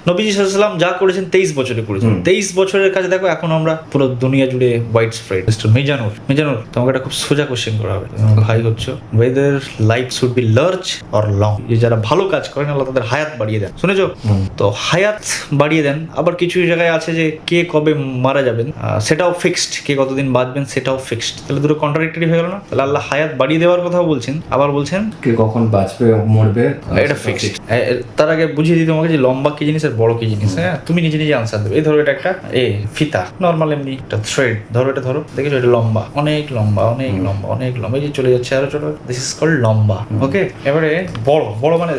নবীজি সাল্লাল্লাহু আলাইহি ওয়াসাল্লাম যা করেছেন 23 বছরে করেছেন। 23 বছরের কাছে দেখো এখন আমরা পুরো দুনিয়া জুড়ে ওয়াইড স্প্রেড। মিস্টার মিজানুর তোমাকে একটা খুব সোজা কোশ্চেন করা হবে। ভাই হচ্ছে weather life should be large or long. যে যারা ভালো কাজ করেন আল্লাহ তাদের হায়াত বাড়িয়ে দেন। শুনেছো? তো হায়াত বাড়িয়ে দেন, আবার কিছু জায়গায় আছে যে কে কবে মারা যাবেন সেটাও ফিক্সড, কে কতদিন বাঁচবেন সেটাও ফিক্সড। তাহলে দুটো কন্ট্রাডিক্টরি হয়ে গেল না? তাহলে আল্লাহ হায়াত বাড়িয়ে দেওয়ার কথাও বলছেন, আবার বলছেন কে কখন বাঁচবে মরবে এটা ফিক্সড। তার আগে বুঝিয়ে দিই তোমাকে যে লম্বা কি জিনিস আর বড় কি জিনিস। হ্যাঁ, তুমি নিজে নিজে আনসার দেবে। এই ধরো এটা একটা ফিতা, নর্মাল এমনি একটা থ্রেড, ধরো এটা ধরো, দেখেছো এটা লম্বা, অনেক লম্বা, অনেক লম্বা, অনেক লম্বা, এই যে চলে যাচ্ছে আরো ছোট, দিস ইজ কল্ড লম্বা। ওকে, এবারে বড় বড় মানে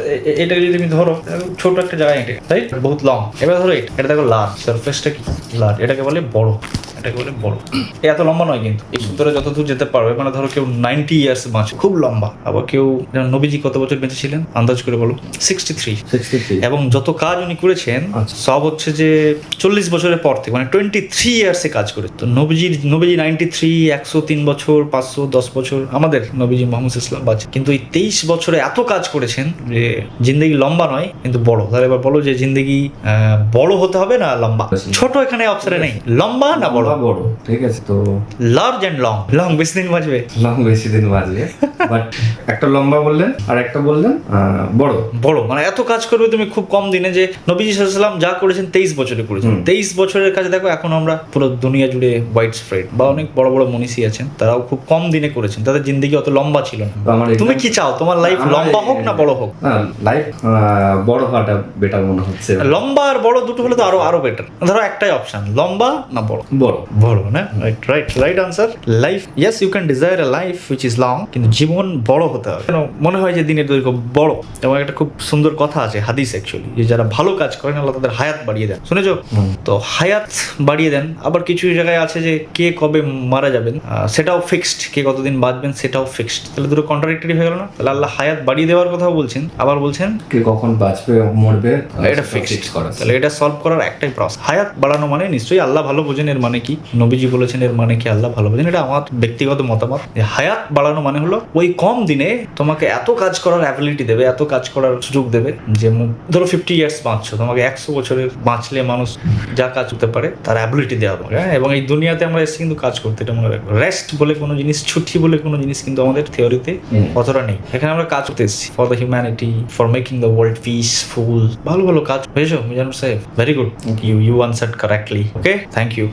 এটাকে যদি তুমি ধরো ছোট একটা জায়গায় এঁটে, তাই বহুত লং। এবার ধরো এটা দেখো লার্জ, সারফেসটা কি লার্জ, এটাকে বলে বড়, এটাকে বলে বড়। এত লম্বা নয় কিন্তু, এই সূত্রে যত দূর যেতে পারবে, মানে ধরো কেউ 90 ইয়ার্স বাঁচে, খুব লম্বা। আবার কেউ, নবীজি কত বছর বেঁচে ছিলেন আন্দাজ করে বলো? 63। এবং যত কাজ উনি করেছেন সব হচ্ছে যে 40 বছরের পর থেকে, মানে 23 ইয়ার্সে কাজ করে। তো নবীজি 93, 103 বছর, 510 বছর আমাদের নবীজি মুহাম্মদ ইসলাম বাঁচে, কিন্তু এই 23 বছরে এত কাজ করেছেন যে জিন্দেগি লম্বা নয় কিন্তু বড়। তাহলে এবার বলো যে জিন্দেগি বড় হতে হবে না লম্বা? ছোট এখানে অপশনে নেই, লম্বা না বড়? বড়। ঠিক আছে, তো লার্জ এন্ড লং। লং বেশি দিন বাঁচবে, লং বেশি দিন বাঁচবে, বাট একটা লম্বা বললেন আর একটা বললেন বড়। বড় মানে এত কাজ করবে তুমি খুব কম দিনে। যে নবীজি সাল্লাল্লাহু আলাইহি ওয়াসাল্লাম যা করেছেন 23 বছরে করেছেন। 23 বছরের কাছে দেখো এখন আমরা পুরো দুনিয়া জুড়ে ওয়াইড স্প্রেড, বা অনেক বড় বড় মনীষী আছেন তারাও খুব কম দিনে করেছেন, তাদের জিন্দেগি অত লম্বা ছিল না। তুমি কি চাও, তোমার লাইফ লম্বা হোক না বড় হোক? লাইফ বড় হওয়াটা বেটার মনে হচ্ছে। লম্বা আর বড় দুটো হলে তো আরো বেটার। ধরো একটাই অপশন, লম্বা না বড়? বড়। বড় না? Right answer. Life, yes you can desire a life which is long, কিন্তু জীবন বড় হতে হবে। মনে হয় যে দিনের দৈর্ঘ্য বড়। এবং একটা খুব সুন্দর কথা আছে হাদিস অ্যাকচুয়ালি, যে যারা ভালো কাজ করেন আল্লাহ তাদের হায়াত বাড়িয়ে দেন। শুনেছো? তো হায়াত বাড়িয়ে দেন, আবার কিছু জায়গায় আছে যে কে কবে মারা যাবেন সেটাও ফিক্সড, কে কতদিন বাঁচবেন সেটাও ফিক্সড। তাহলে দুটো কন্ট্রাডিক্টরি হয়ে গেল না? তাহলে আল্লাহ হায়াত বাড়িয়ে দেওয়ার কথাও বলছেন, আবার বলছেন কে কখন বাঁচবে মরবে এটা ফিক্সড করা। তাহলে এটা সলভ করার একটাই প্রসেস। হায়াত বাড়ানো মানে নিশ্চয়ই আল্লাহ ভালো বোঝেন এর মানে কি, নবীজি বলেছেন এর মানে কি, আল্লাহ ভালো বোঝেন। এটা আমার ব্যক্তিগত মতামত যে হায়াত বাড়ানো মানে হলো ওই কম দিনে তোমাকে এত কাজ করার অ্যাবিলিটি দেবে, এত কাজ করার সুযোগ দেবে যে ধরো 50 ইয়ার্স বাঁচছো, তোমাকে 100 বছরের বাঁচলে মানুষ যা কাজ করতে পারে তার অ্যাবিলিটি দেওয়া হবে। হ্যাঁ, এবং এই দুনিয়াতে আমরা এসে কিন্তু কাজ করতে, এটা মনে রাখবো। রেস্ট বলে কোনো জিনিস, ছুটি বলে কোনো জিনিস কিন্তু আমাদের থিওরিতে অতটা নেই। এখানে আমরা কাজ করতে এসেছি for the humanity, for making the world peaceful. ভালো ভালো কাজ হয়েছো Mizanur Saheb, very good, you answered correctly. Okay, thank you.